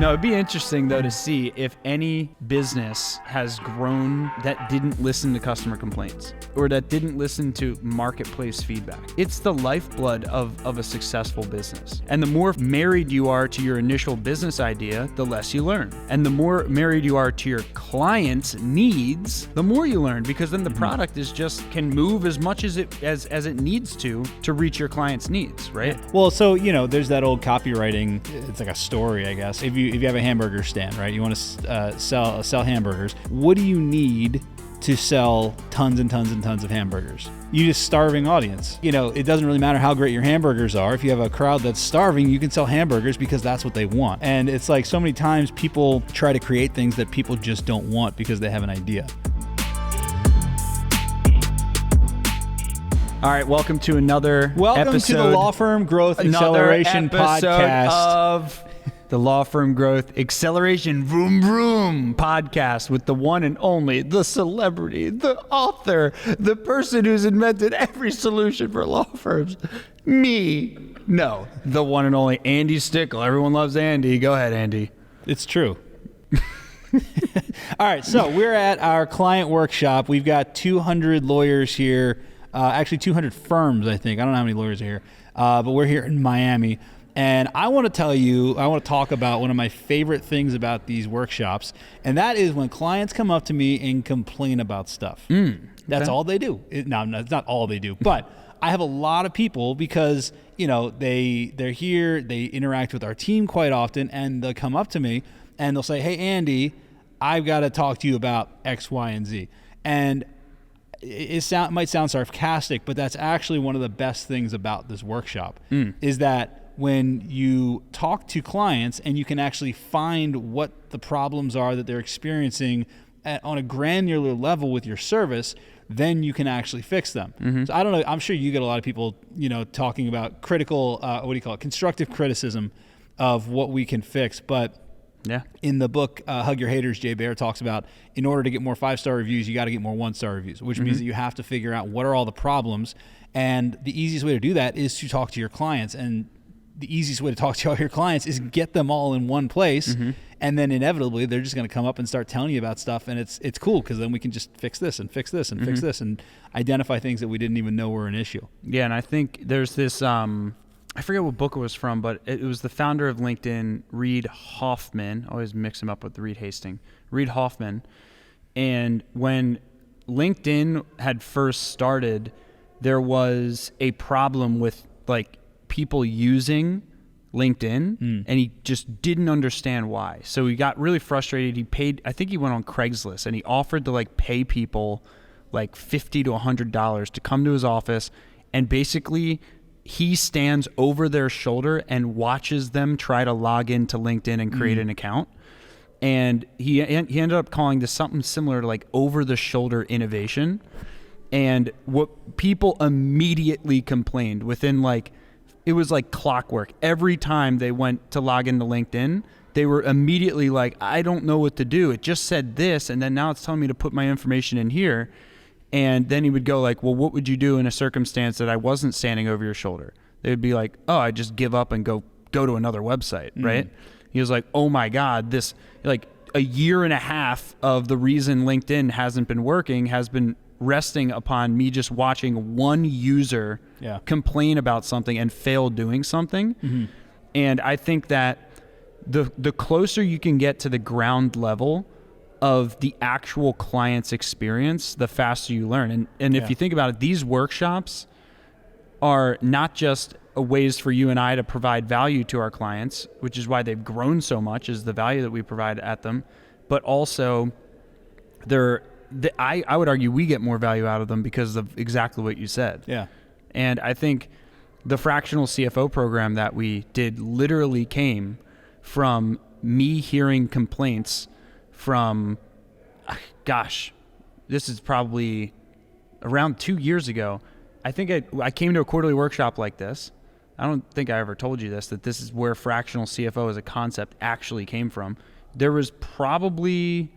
No, it'd be interesting, though, to see if any business has grown that didn't listen to customer complaints or that didn't listen to marketplace feedback. It's the lifeblood of a successful business. And the more married you are to your initial business idea, the less you learn. And the more married you are to your client's needs, the more you learn, because then the product is just can move as much as it needs to reach your client's needs, right? Well, so, there's that old copywriting, it's like a story, I guess. If you have a hamburger stand, right? You want to sell hamburgers. What do you need to sell tons and tons and tons of hamburgers? You just starving audience. It doesn't really matter how great your hamburgers are. If you have a crowd that's starving, you can sell hamburgers because that's what they want. And it's like so many times people try to create things that people just don't want because they have an idea. All right, welcome to another Welcome episode. to the Law Firm Growth Acceleration Podcast. Of the Law Firm Growth Acceleration Vroom Vroom podcast with the one and only, the celebrity, the author, the person who's invented every solution for law firms. Me. No, the one and only Andy Stickel. Everyone loves Andy. Go ahead, Andy. It's true. All right, so we're at our client workshop. We've got 200 lawyers here. Actually 200 firms, I think. I don't know how many lawyers are here, but we're here in Miami. And I want to talk about one of my favorite things about these workshops, and that is when clients come up to me and complain about stuff. That's all they do. No, it's not all they do, but I have a lot of people because, they're here, they interact with our team quite often, and they'll come up to me and they'll say, "Hey, Andy, I've got to talk to you about X, Y, and Z." And it might sound sarcastic, but that's actually one of the best things about this workshop is that when you talk to clients and you can actually find what the problems are that they're experiencing on a granular level with your service, then you can actually fix them. So I don't know, I'm sure you get a lot of people, talking about constructive criticism of what we can fix, but yeah. In the book, Hug Your Haters, Jay Baer talks about in order to get more 5-star reviews, you got to get more 1-star reviews, which means that you have to figure out what are all the problems. And the easiest way to do that is to talk to your clients. And the easiest way to talk to all your clients is get them all in one place. And then inevitably, they're just going to come up and start telling you about stuff. And it's cool because then we can just fix this and fix this and fix this and identify things that we didn't even know were an issue. Yeah, and I think there's this... I forget what book it was from, but it was the founder of LinkedIn, Reid Hoffman. I always mix him up with Reid Hastings. Reid Hoffman. And when LinkedIn had first started, there was a problem with people using LinkedIn, and he just didn't understand why. So he got really frustrated. I think he went on Craigslist, and he offered to pay people $50 to $100 to come to his office, and basically he stands over their shoulder and watches them try to log into LinkedIn and create an account. And he ended up calling this something similar to over-the-shoulder innovation. And what people immediately complained within it was like clockwork. Every time they went to log into LinkedIn, they were immediately I don't know what to do. It just said this, and then now it's telling me to put my information in here. And then he would go well, what would you do in a circumstance that I wasn't standing over your shoulder? They would be oh, I just give up and go to another website, right? He was oh my God, this a year and a half of the reason LinkedIn hasn't been working has been resting upon me just watching one user complain about something and fail doing something. And I think that the closer you can get to the ground level of the actual client's experience, the faster you learn. And if you think about it, these workshops are not just ways for you and I to provide value to our clients, which is why they've grown so much, is the value that we provide at them, but also I would argue we get more value out of them because of exactly what you said. Yeah. And I think the fractional CFO program that we did literally came from me hearing complaints from, this is probably around 2 years ago. I think I came to a quarterly workshop like this. I don't think I ever told you this, that this is where fractional CFO as a concept actually came from. There was probably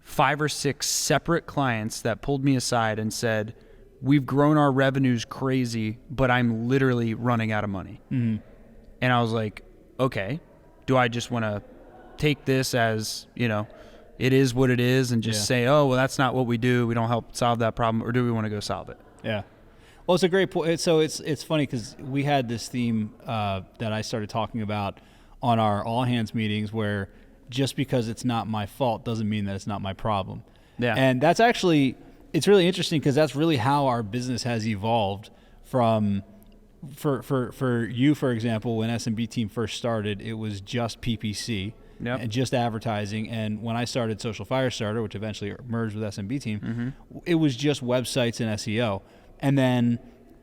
5 or 6 separate clients that pulled me aside and said, we've grown our revenues crazy, but I'm literally running out of money. And I was like, okay, do I just want to take this as, it is what it is and just say, oh, well, that's not what we do. We don't help solve that problem. Or do we want to go solve it? Yeah. Well, it's a great point. So it's funny because we had this theme that I started talking about on our all hands meetings where just because it's not my fault doesn't mean that it's not my problem. Yeah. And that's actually, it's really interesting because that's really how our business has evolved from, for you, for example, when SMB team first started, it was just PPC. Yep. And just advertising. And when I started Social Firestarter, which eventually merged with SMB team, it was just websites and SEO. And then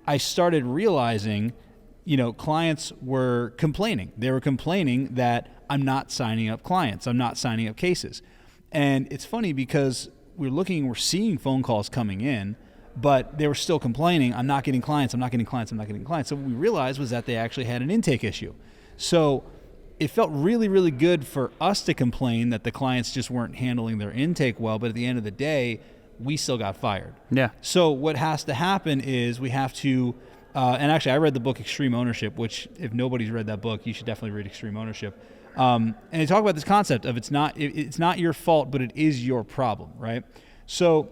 I started realizing, clients were complaining. They were complaining that I'm not signing up clients. I'm not signing up cases. And it's funny because we're seeing phone calls coming in, but they were still complaining, I'm not getting clients, I'm not getting clients, I'm not getting clients. So what we realized was that they actually had an intake issue. So it felt really, really good for us to complain that the clients just weren't handling their intake well, but at the end of the day, we still got fired. Yeah. So what has to happen is we have to, and actually I read the book Extreme Ownership, which if nobody's read that book, you should definitely read Extreme Ownership. And they talk about this concept of it's not your fault, but it is your problem, right? So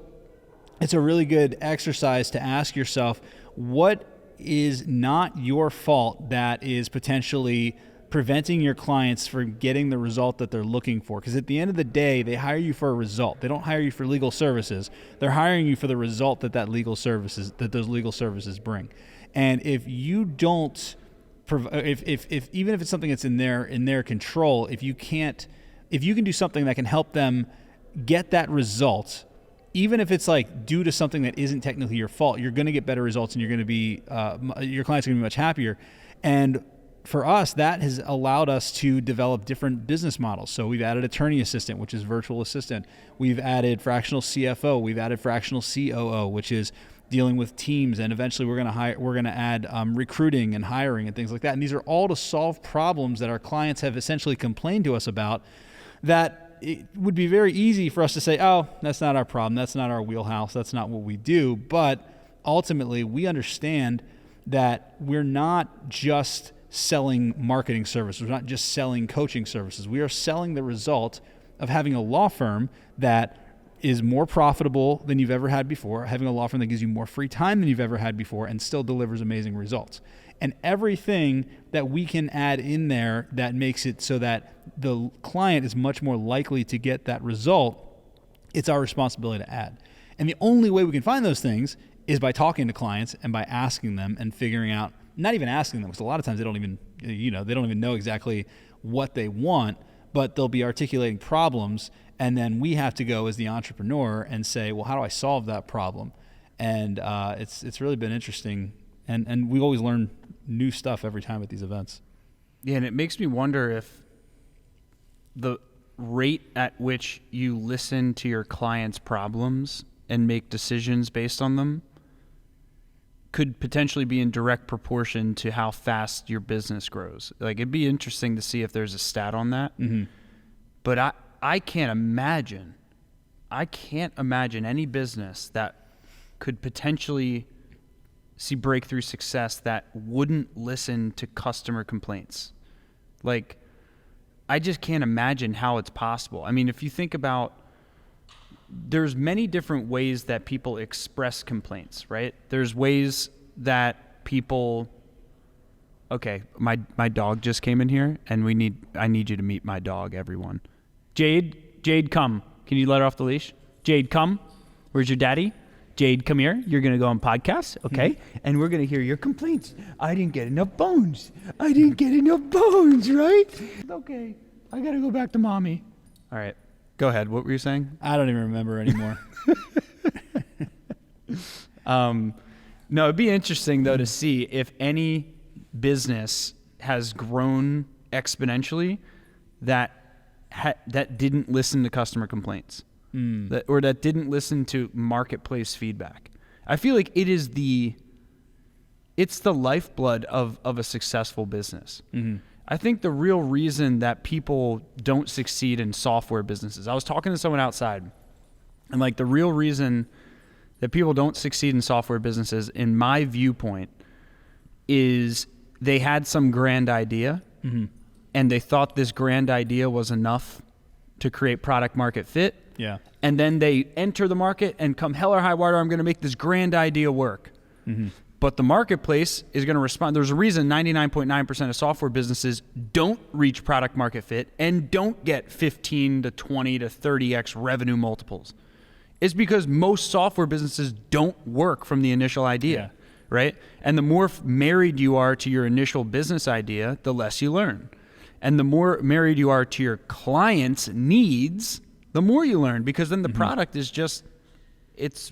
it's a really good exercise to ask yourself, what is not your fault that is potentially preventing your clients from getting the result that they're looking for? Because at the end of the day, they hire you for a result. They don't hire you for legal services. They're hiring you for the result that those legal services bring. And if you don't, if even if it's something that's in their control, if you can do something that can help them get that result, even if it's like due to something that isn't technically your fault, you're going to get better results, and you're going to be your clients are going to be much happier. And for us, that has allowed us to develop different business models. So we've added attorney assistant, which is virtual assistant. We've added fractional CFO. We've added fractional COO, which is dealing with teams. And eventually we're going to add recruiting and hiring and things like that. And these are all to solve problems that our clients have essentially complained to us about, that it would be very easy for us to say, oh, that's not our problem. That's not our wheelhouse. That's not what we do. But ultimately we understand that we're not just selling marketing services. We're not just selling coaching services. We are selling the result of having a law firm that is more profitable than you've ever had before, having a law firm that gives you more free time than you've ever had before, and still delivers amazing results. And everything that we can add in there that makes it so that the client is much more likely to get that result, it's our responsibility to add. And the only way we can find those things is by talking to clients and by asking them and figuring out, not even asking them, because a lot of times they don't even know exactly what they want, but they'll be articulating problems, and then we have to go as the entrepreneur and say, well, how do I solve that problem? And it's really been interesting, and we always learn new stuff every time at these events. Yeah, and it makes me wonder if the rate at which you listen to your clients' problems and make decisions based on them could potentially be in direct proportion to how fast your business grows. Like, it'd be interesting to see if there's a stat on that. Mm-hmm. But I can't imagine any business that could potentially see breakthrough success that wouldn't listen to customer complaints. Like, I just can't imagine how it's possible. I mean, if you think about, there's many different ways that people express complaints, right? There's ways that people, okay, my dog just came in here, and I need you to meet my dog, everyone. Jade, come. Can you let her off the leash? Jade, come. Where's your daddy? Jade, come here. You're going to go on podcast, okay? Mm-hmm. And we're going to hear your complaints. I didn't get enough bones, right? Okay, I got to go back to mommy. All right. Go ahead. What were you saying? I don't even remember anymore. No, it'd be interesting, though, to see if any business has grown exponentially that didn't listen to customer complaints, or that didn't listen to marketplace feedback. I feel like it's the lifeblood of a successful business. Mm-hmm. I think the real reason that people don't succeed in software businesses, I was talking to someone outside, and like the real reason that people don't succeed in software businesses, in my viewpoint, is they had some grand idea, mm-hmm. and they thought this grand idea was enough to create product market fit. Yeah. And then they enter the market and come hell or high water, I'm going to make this grand idea work. Mm-hmm. But the marketplace is going to respond. There's a reason 99.9% of software businesses don't reach product market fit and don't get 15 to 20 to 30x revenue multiples. It's because most software businesses don't work from the initial idea, right? And the more married you are to your initial business idea, the less you learn. And the more married you are to your client's needs, the more you learn, because then the product is just, it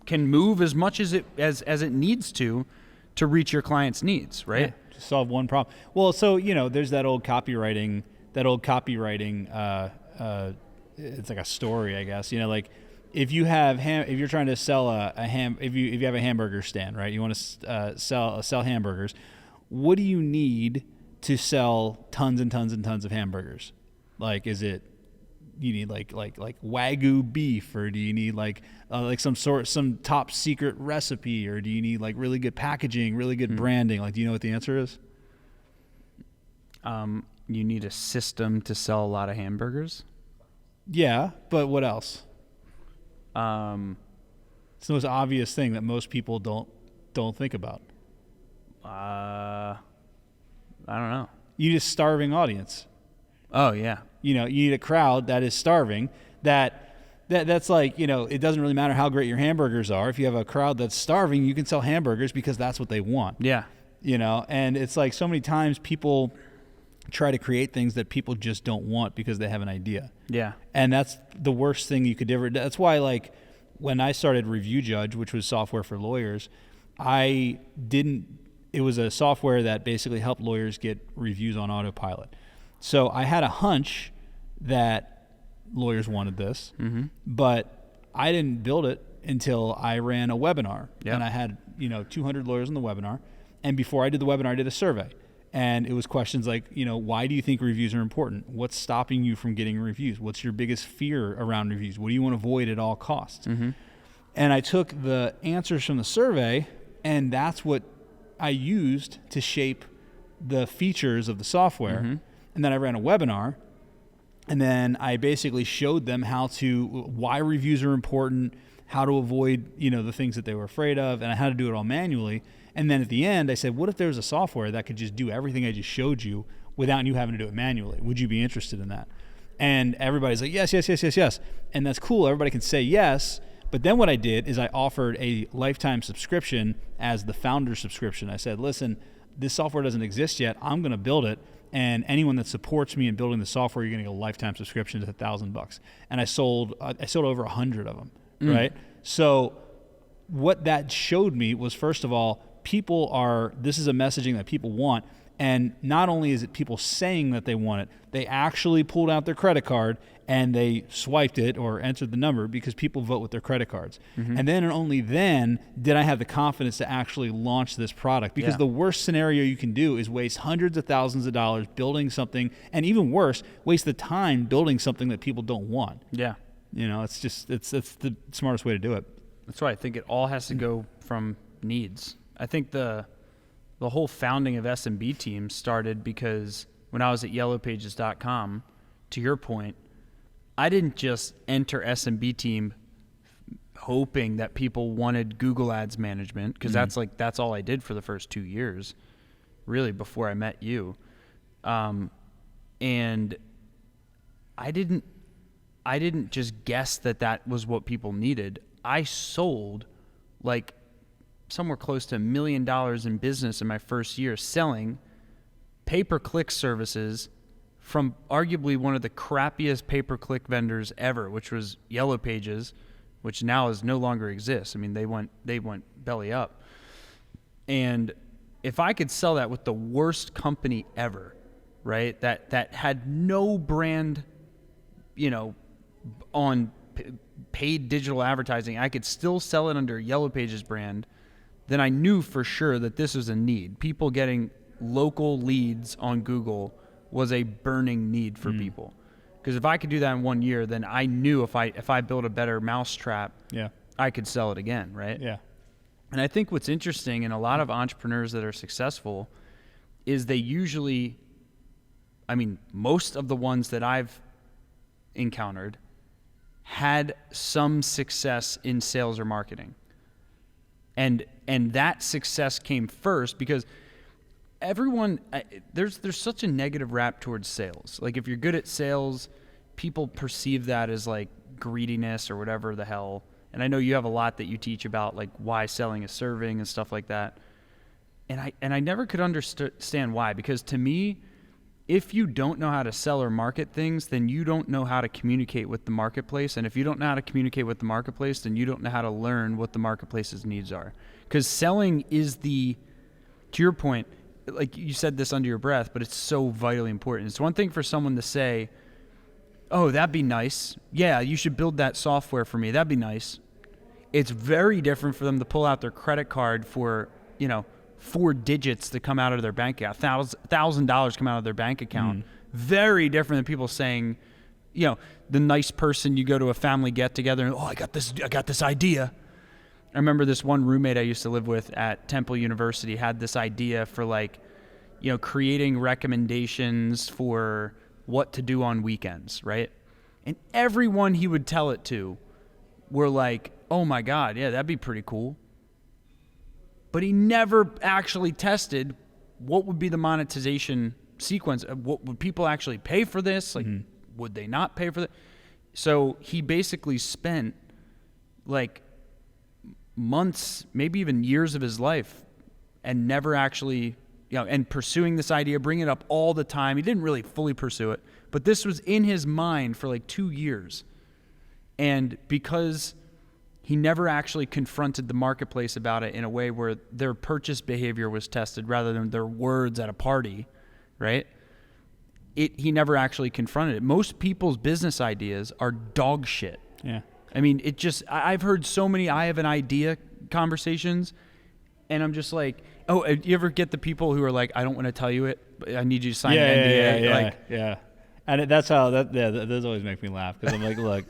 can move as much as it needs to reach your client's needs, right? Yeah, to solve one problem. Well, so, there's that old copywriting, it's like a story, I guess, like if you have if you're trying to sell if you have a hamburger stand, right? You want to sell hamburgers. What do you need to sell tons and tons and tons of hamburgers? Like, you need like Wagyu beef, or do you need like some top secret recipe, or do you need like really good packaging, really good branding? Like, do you know what the answer is? You need a system to sell a lot of hamburgers. Yeah, but what else? It's the most obvious thing that most people don't think about. I don't know. You need a starving audience. Oh yeah. You need a crowd that is starving. That's like, it doesn't really matter how great your hamburgers are. If you have a crowd that's starving, you can sell hamburgers because that's what they want. Yeah. And it's like so many times people try to create things that people just don't want because they have an idea. Yeah. And that's the worst thing you could ever do. That's why, like, when I started Review Judge, which was software for lawyers, it was a software that basically helped lawyers get reviews on autopilot. So I had a hunch that lawyers wanted this, but I didn't build it until I ran a webinar. Yep. And I had, 200 lawyers on the webinar. And before I did the webinar, I did a survey. And it was questions like, why do you think reviews are important? What's stopping you from getting reviews? What's your biggest fear around reviews? What do you want to avoid at all costs? Mm-hmm. And I took the answers from the survey, and that's what I used to shape the features of the software. Mm-hmm. And then I ran a webinar, and then I basically showed them why reviews are important, how to avoid, the things that they were afraid of, and how to do it all manually. And then at the end, I said, what if there was a software that could just do everything I just showed you without you having to do it manually? Would you be interested in that? And everybody's like, yes. And that's cool. Everybody can say yes. But then what I did is I offered a lifetime subscription as the founder subscription. I said, listen, this software doesn't exist yet. I'm going to build it. And anyone that supports me in building the software, you're going to get a lifetime subscription to $1,000. And I sold over 100 of them, right? So what that showed me was, first of all, this is a messaging that people want. And not only is it people saying that they want it, they actually pulled out their credit card and they swiped it or entered the number, because people vote with their credit cards. Mm-hmm. And then and only then did I have the confidence to actually launch this product, because the worst scenario you can do is waste hundreds of thousands of dollars building something, and even worse, waste the time building something that people don't want. Yeah. It's the smartest way to do it. That's why I think it all has to go from needs. I think the whole founding of SMB teams started because when I was at yellowpages.com, to your point, I didn't just enter SMB team hoping that people wanted Google Ads management, because that's all I did for the first 2 years, really, before I met you. And I didn't just guess that was what people needed. I sold like somewhere close to $1 million in business in my first year, selling pay-per-click services from arguably one of the crappiest pay-per-click vendors ever, which was Yellow Pages, which now no longer exists. I mean, they went belly up. And if I could sell that with the worst company ever, right? That had no brand, on paid digital advertising, I could still sell it under Yellow Pages brand. Then I knew for sure that this was a need. People getting local leads on Google was a burning need for people. Because if I could do that in 1 year, then I knew if I built a better mousetrap, I could sell it again, right? Yeah. And I think what's interesting in a lot of entrepreneurs that are successful is they usually I mean, most of the ones that I've encountered had some success in sales or marketing. And that success came first because everyone, there's such a negative rap towards sales. Like if you're good at sales, people perceive that as like greediness or whatever the hell. And I know you have a lot that you teach about like why selling is serving and stuff like that. And I never could understand why, because to me, if you don't know how to sell or market things, then you don't know how to communicate with the marketplace. And if you don't know how to communicate with the marketplace, then you don't know how to learn what the marketplace's needs are. Because selling is to your point, like you said this under your breath, but it's so vitally important. It's one thing for someone to say, oh, that'd be nice. Yeah, you should build that software for me. That'd be nice. It's very different for them to pull out their credit card for, 4 digits to come out of their bank account, $1,000 come out of their bank account. Very different than people saying, the nice person, you go to a family get together and, I got this idea. I remember this one roommate I used to live with at Temple University had this idea for creating recommendations for what to do on weekends, right? And everyone he would tell it to were like, oh my God, yeah, that'd be pretty cool. But he never actually tested what would be the monetization sequence. What would people actually pay for this? Like, would they not pay for that? So he basically spent like months, maybe even years of his life and never actually, and pursuing this idea, bringing it up all the time. He didn't really fully pursue it, but this was in his mind for like 2 years. And because he never actually confronted the marketplace about it in a way where their purchase behavior was tested rather than their words at a party, right? He never actually confronted it. Most people's business ideas are dog shit. Yeah. I mean, I've heard so many I have an idea conversations, and I'm just like, oh, you ever get the people who are like, I don't want to tell you it, but I need you to sign an NDA? Yeah. And that's how that those always make me laugh, because I'm like, look,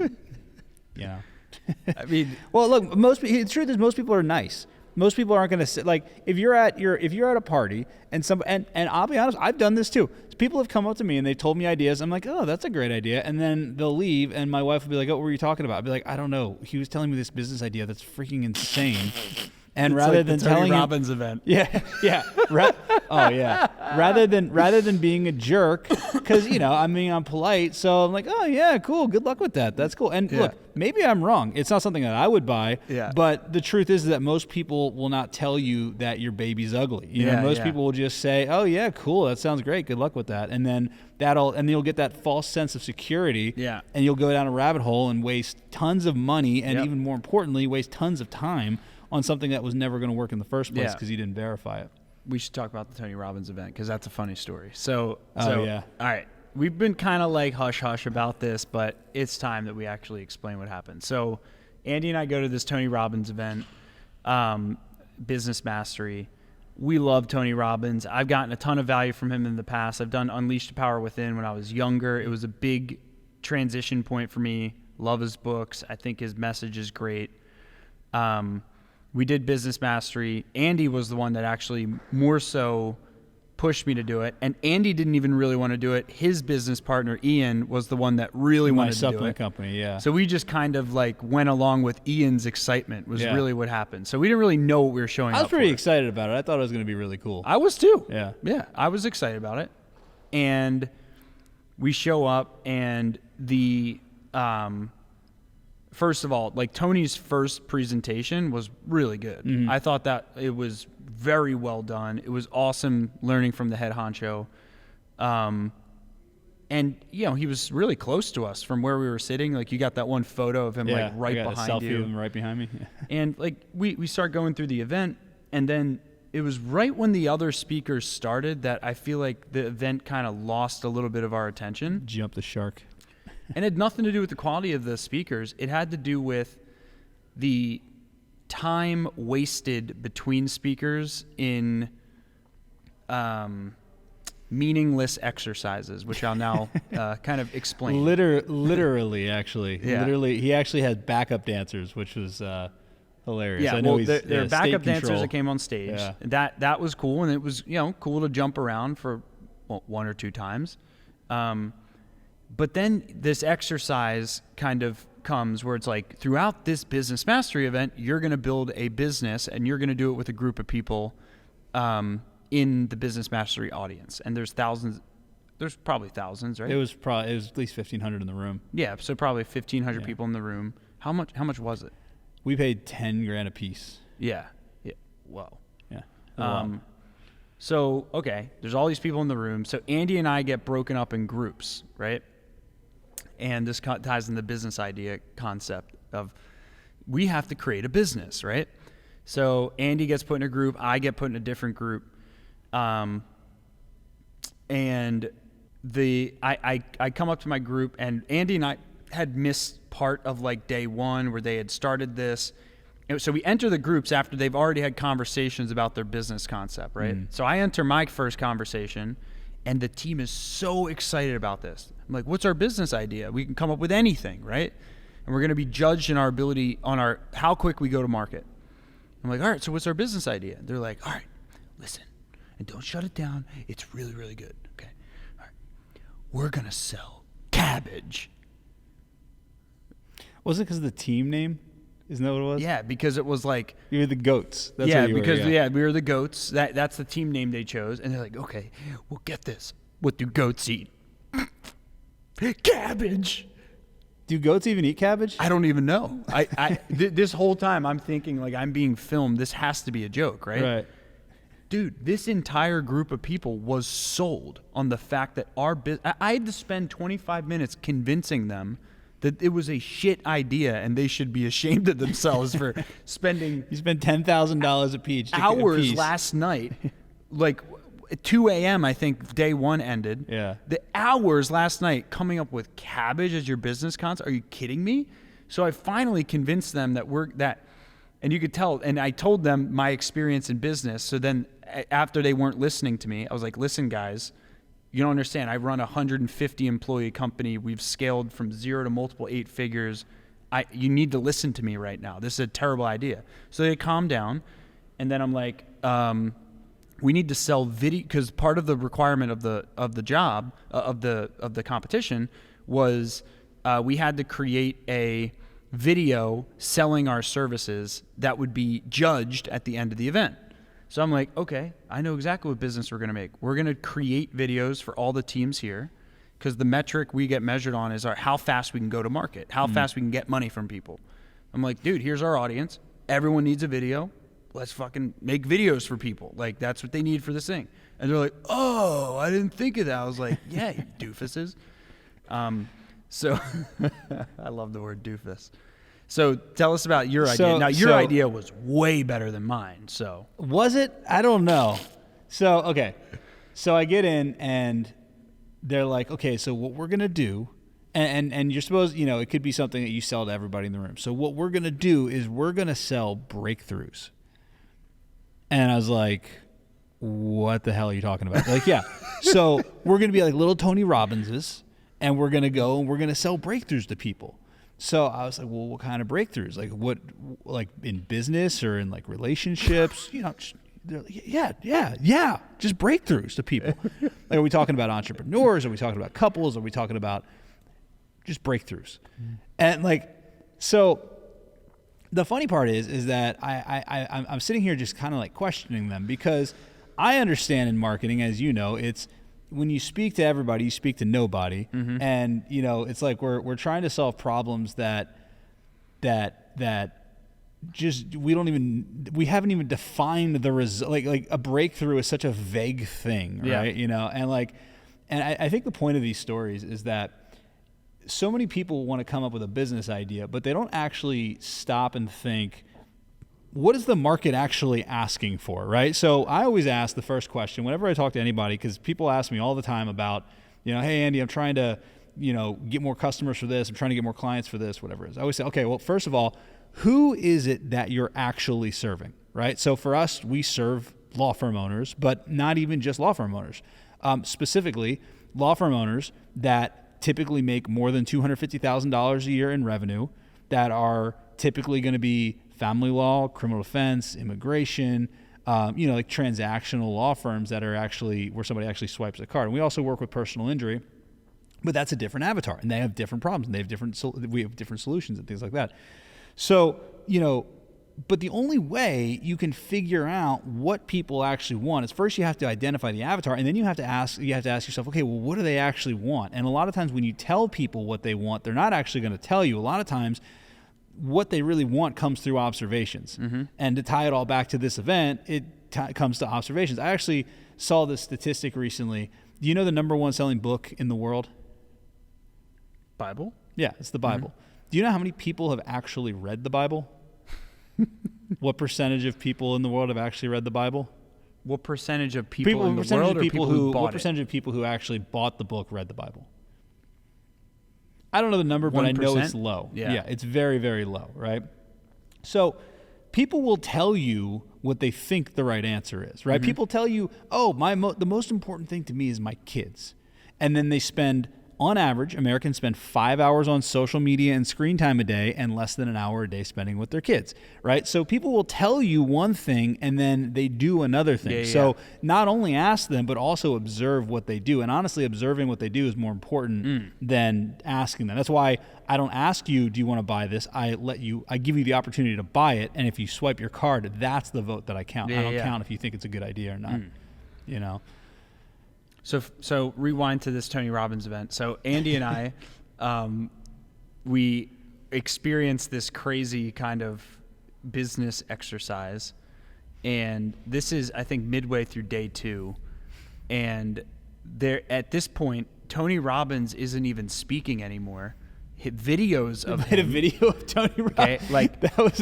I mean, well, look, the truth is most people are nice. Most people aren't going to sit, like, if you're at a party and I'll be honest, I've done this too. People have come up to me and they've told me ideas. I'm like, oh, that's a great idea. And then they'll leave and my wife will be like, oh, what were you talking about? I'll be like, I don't know. He was telling me this business idea that's freaking insane. And it's rather like than the Tony telling Robbins event. Yeah. Rather than being a jerk, because I'm polite, so I'm like, oh yeah, cool, good luck with that. That's cool. And look, maybe I'm wrong. It's not something that I would buy. Yeah. But the truth is that most people will not tell you that your baby's ugly. Most people will just say, oh yeah, cool, that sounds great. Good luck with that. And then you'll get that false sense of security. Yeah. And you'll go down a rabbit hole and waste tons of money, and even more importantly, waste tons of time on something that was never going to work in the first place because you didn't verify it. We should talk about the Tony Robbins event because that's a funny story. So, all right. We've been kind of like hush-hush about this, but it's time that we actually explain what happened. So Andy and I go to this Tony Robbins event, Business Mastery. We love Tony Robbins. I've gotten a ton of value from him in the past. I've done Unleash the Power Within when I was younger. It was a big transition point for me. Love his books. I think his message is great. We did Business Mastery. Andy was the one that actually more so pushed me to do it. And Andy didn't even really want to do it. His business partner, Ian, was the one that really wanted to do it. My supplement company, yeah. So we just kind of like went along with Ian's excitement was really what happened. So we didn't really know what we were showing up I was pretty excited about it. I thought it was going to be really cool. I was too. Yeah. Yeah, I was excited about it. And we show up and the first of all, like Tony's first presentation was really good. Mm-hmm. I thought that it was very well done. It was awesome learning from the head honcho. And he was really close to us from where we were sitting. Like you got that one photo of him like right behind a selfie you. of him right behind me. And like we start going through the event, and then it was right when the other speakers started that I feel like the event kind of lost a little bit of our attention. Jump the shark. And it had nothing to do with the quality of the speakers. It had to do with the time wasted between speakers in meaningless exercises, which I'll now kind of explain. Literally, actually. Yeah. Literally, he actually had backup dancers, which was hilarious. Yeah, I know there are backup dancers control. that came on stage. Yeah. That was cool, and it was cool to jump around for 1 or 2 times. But then this exercise kind of comes where it's like, throughout this business mastery event, you're going to build a business and you're going to do it with a group of people in the business mastery audience. And there's probably thousands, right? It was at least 1,500 in the room. Yeah, so probably 1,500 people in the room. How much was it? We paid $10,000 a piece. Yeah. Whoa. Yeah. So, okay, there's all these people in the room. So Andy and I get broken up in groups, right? And this ties in the business idea concept of we have to create a business, right? So Andy gets put in a group, I get put in a different group. And I come up to my group, and Andy and I had missed part of like day one where they had started this. So we enter the groups after they've already had conversations about their business concept, right? So I enter my first conversation, and the team is so excited about this. I'm like, what's our business idea? We can come up with anything, right? And we're going to be judged in our ability on how quick we go to market. I'm like, all right, so what's our business idea? They're like, all right, listen, and don't shut it down. It's really, really good. Okay. All right. We're going to sell cabbage. Was it because of the team name? Isn't that what it was? Yeah, because it was like... You were the goats. That's yeah, what you because were, yeah. we were the goats. That's the team name they chose. And they're like, okay, well, get this. What do goats eat? Cabbage. Do goats even eat cabbage? I don't even know. This whole time I'm thinking like I'm being filmed. This has to be a joke, right? Right. Dude, this entire group of people was sold on the fact that I had to spend 25 minutes convincing them that it was a shit idea and they should be ashamed of themselves for spending... You spent $10,000 a piece. Hours last night, like 2 a.m. I think day one ended. Yeah. The hours last night coming up with cabbage as your business concept. Are you kidding me? So I finally convinced them that and you could tell, and I told them my experience in business. So then after they weren't listening to me, I was like, listen, guys, you don't understand. I run a 150 employee company. We've scaled from 0 to multiple 8 figures. You need to listen to me right now. This is a terrible idea. So they calmed down. And then I'm like, we need to sell video, because part of the requirement of the job of the competition was we had to create a video selling our services that would be judged at the end of the event. So I'm like, okay, I know exactly what business we're going to make. We're going to create videos for all the teams here, because the metric we get measured on is how fast we can go to market, how fast we can get money from people. I'm like, dude, here's our audience. Everyone needs a video. Let's fucking make videos for people. Like, that's what they need for this thing. And they're like, oh, I didn't think of that. I was like, yeah, you doofuses. So I love the word doofus. So tell us about your idea. Now, your idea was way better than mine. So was it? I don't know. So, okay. So I get in and they're like, okay, so what we're going to do, and you're supposed, it could be something that you sell to everybody in the room. So what we're going to do is we're going to sell breakthroughs. And I was like, what the hell are you talking about? Like, yeah. So we're going to be like little Tony Robbinses, and we're going to go and we're going to sell breakthroughs to people. So I was like, well, what kind of breakthroughs? Like what, like in business or in like relationships? They're like, yeah, just breakthroughs to people. Like, are we talking about entrepreneurs? Are we talking about couples? Are we talking about just breakthroughs? And like, so the funny part is that I'm sitting here just kind of like questioning them, because I understand in marketing, as you know, it's when you speak to everybody, you speak to nobody. And, it's like we're trying to solve problems that just we haven't even defined the result. Like a breakthrough is such a vague thing, right? Yeah. And I think the point of these stories is that so many people want to come up with a business idea, but they don't actually stop and think, what is the market actually asking for, right? So I always ask the first question whenever I talk to anybody, because people ask me all the time about, hey, Andy, I'm trying to, get more customers for this. I'm trying to get more clients for this, whatever it is. I always say, okay, well, first of all, who is it that you're actually serving, right? So for us, we serve law firm owners, but not even just law firm owners. Specifically, law firm owners that typically make more than $250,000 a year in revenue, that are typically going to be family law, criminal defense, immigration, like transactional law firms that are actually where somebody actually swipes a card. And we also work with personal injury. But that's a different avatar, and they have different problems, and they have we have different solutions and things like that. So, but the only way you can figure out what people actually want is first you have to identify the avatar, and then you have to ask yourself, okay, well, what do they actually want? And a lot of times when you tell people what they want, they're not actually going to tell you. A lot of times what they really want comes through observations. Mm-hmm. And to tie it all back to this event, it comes to observations. I actually saw this statistic recently. Do you know the number one selling book in the world? Bible? Yeah, it's the Bible. Mm-hmm. Do you know how many people have actually read the Bible? What percentage of people in the world have actually read the Bible? What percentage of people in the world, or people who bought it? What percentage of people who actually bought the book read the Bible? I don't know the number, but 1%? I know it's low. Yeah, it's very, very low, right? So people will tell you what they think the right answer is, right? Mm-hmm. People tell you, oh, the most important thing to me is my kids. And then they spend, on average, Americans spend 5 hours on social media and screen time a day and less than an hour a day spending with their kids, right? So people will tell you one thing and then they do another thing. Yeah. So not only ask them, but also observe what they do. And honestly, observing what they do is more important than asking them. That's why I don't ask you, do you want to buy this? I give you the opportunity to buy it. And if you swipe your card, that's the vote that I count. I don't count if you think it's a good idea or not, So rewind to this Tony Robbins event. So Andy and I, we experienced this crazy kind of business exercise, and this is, I think, midway through day 2, and at this point, Tony Robbins isn't even speaking anymore. Hit videos of him. A video of Tony Robbins. Okay, like that was.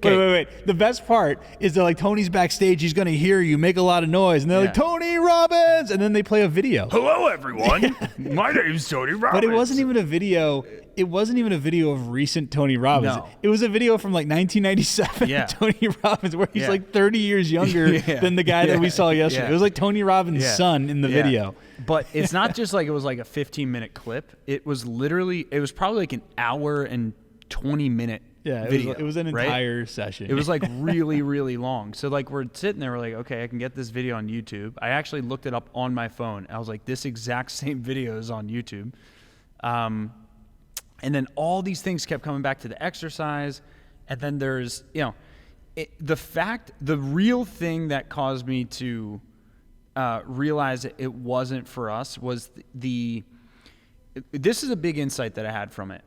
Wait. The best part is they're like, Tony's backstage. He's going to hear you make a lot of noise, and they're like, Tony Robbins, and then they play a video. Hello, everyone. My name's Tony Robbins. But it wasn't even a video. It wasn't even a video of recent Tony Robbins. No. It was a video from like 1997. Yeah. Tony Robbins, where he's like 30 years younger than the guy that we saw yesterday. Yeah. It was like Tony Robbins' son in the video. But it's not just like it was like a 15-minute clip. It was probably like an hour and 20-minute video. It was an entire session. It was like really, really long. So like we're sitting there, we're like, okay, I can get this video on YouTube. I actually looked it up on my phone. I was like, this exact same video is on YouTube. And then all these things kept coming back to the exercise. And then there's, the real thing that caused me to realize it wasn't for us was this is a big insight that I had from it.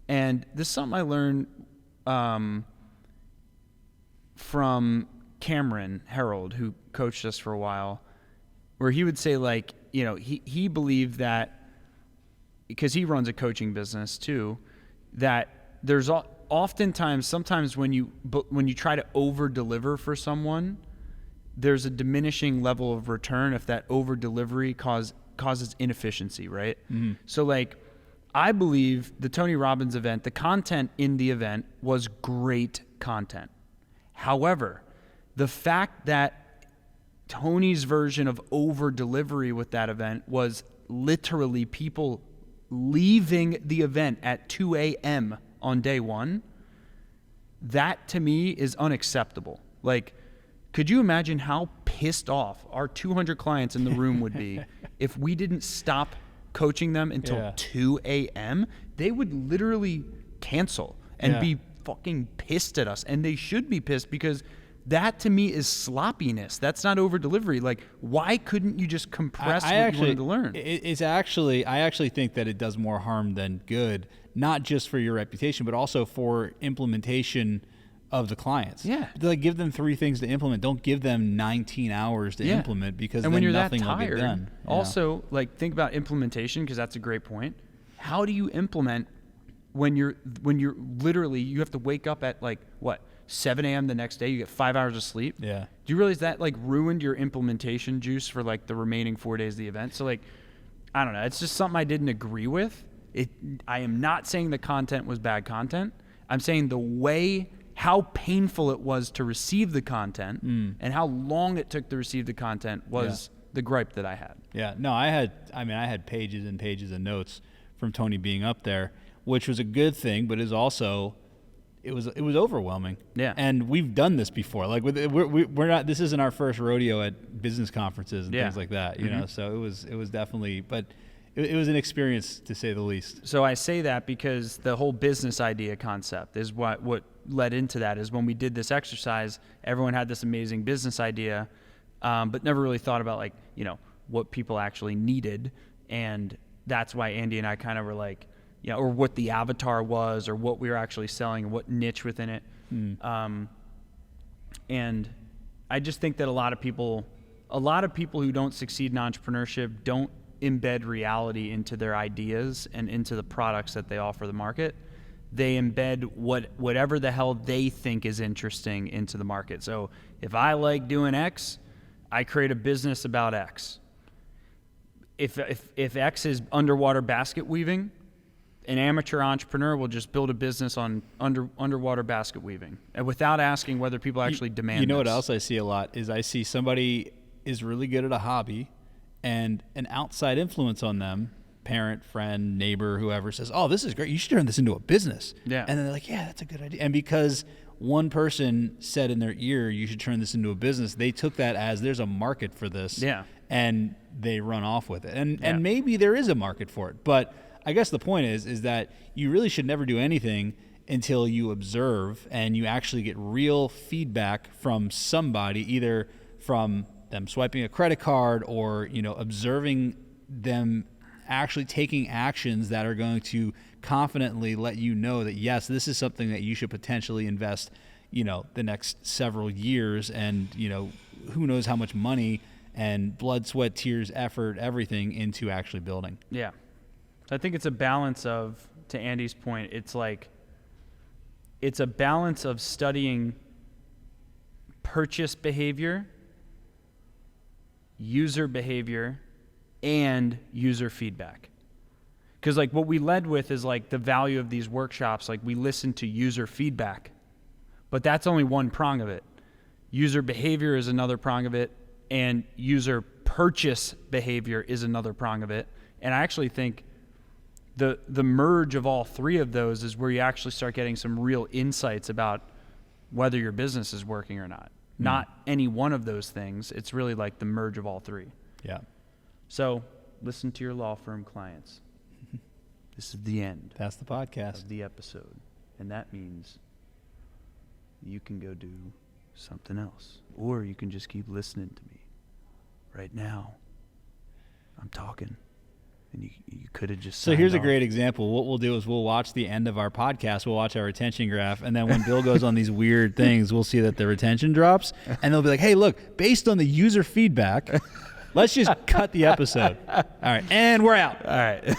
And this is something I learned from Cameron Herold, who coached us for a while, where he would say, like, he believed that, because he runs a coaching business too, that there's sometimes when you try to over deliver for someone, there's a diminishing level of return if that over delivery causes inefficiency, right? Mm-hmm. So like, I believe the Tony Robbins event, the content in the event was great content. However, the fact that Tony's version of over delivery with that event was literally people leaving the event at 2 a.m. on day 1, that to me is unacceptable. Like, could you imagine how pissed off our 200 clients in the room would be if we didn't stop coaching them until 2 a.m.? They would literally cancel and be fucking pissed at us. And they should be pissed, because that to me is sloppiness. That's not over delivery. Like, why couldn't you just compress what you wanted to learn? I actually think that it does more harm than good, not just for your reputation, but also for implementation of the clients. Yeah. Like, give them 3 things to implement. Don't give them 19 hours to implement, because then nothing will get done. Also, like, think about implementation, because that's a great point. How do you implement when you're literally, you have to wake up at 7 a.m. the next day, you get 5 hours of sleep? Yeah. Do you realize that ruined your implementation juice for the remaining 4 days of the event? So I don't know. It's just something I didn't agree with. I am not saying the content was bad content. I'm saying how painful it was to receive the content and how long it took to receive the content was the gripe that I had. Yeah. No, I had pages and pages of notes from Tony being up there, which was a good thing, but is also, it was overwhelming. Yeah. And we've done this before. Like, we're not, this isn't our first rodeo at business conferences and things like that, you know? So it was definitely, but it was an experience to say the least. So I say that because the whole business idea concept is what led into that. Is when we did this exercise, everyone had this amazing business idea, but never really thought about, like, you know, what people actually needed. And that's why Andy and I kind of were like, you know, or what the avatar was, or what we were actually selling, and what niche within it. And I just think that a lot of people who don't succeed in entrepreneurship don't embed reality into their ideas and into the products that they offer the market. They embed whatever the hell they think is interesting into the market. So if I like doing X, I create a business about X. If X is underwater basket weaving, an amateur entrepreneur will just build a business on underwater basket weaving, and without asking whether people actually demand. You know this. what else I see a lot is I see somebody is really good at a hobby, and an outside influence on them, parent, friend, neighbor, whoever, says, "Oh, this is great. You should turn this into a business." Yeah. And they're like, "Yeah, that's a good idea." And because one person said in their ear, "You should turn this into a business," they took that as there's a market for this. Yeah. And they run off with it. And maybe there is a market for it, but I guess the point is that you really should never do anything until you observe and you actually get real feedback from somebody, either from them swiping a credit card or, you know, observing them actually taking actions that are going to confidently let you know that, yes, this is something that you should potentially invest, you know, the next several years, and, you know, who knows how much money and blood, sweat, tears, effort, everything into actually building. Yeah. I think it's a balance of, to Andy's point, it's like, it's a balance of studying purchase behavior, user behavior, and user feedback. Because, like, what we led with is, like, the value of these workshops. Like, we listen to user feedback, but that's only one prong of it. User behavior is another prong of it, and user purchase behavior is another prong of it. And I actually think the merge of all three of those is where you actually start getting some real insights about whether your business is working or not. Not any one of those things. It's really like the merge of all three. Yeah. So listen to your law firm clients. This is the end. That's the podcast. Of the episode. And that means you can go do something else. Or you can just keep listening to me. Right now, I'm talking. And you could have just So here's off. A great example. What we'll do is we'll watch the end of our podcast. We'll watch our retention graph. And then when Bill goes on these weird things, we'll see that the retention drops. And they'll be like, hey, look, based on the user feedback, let's just cut the episode. All right. And we're out. All right.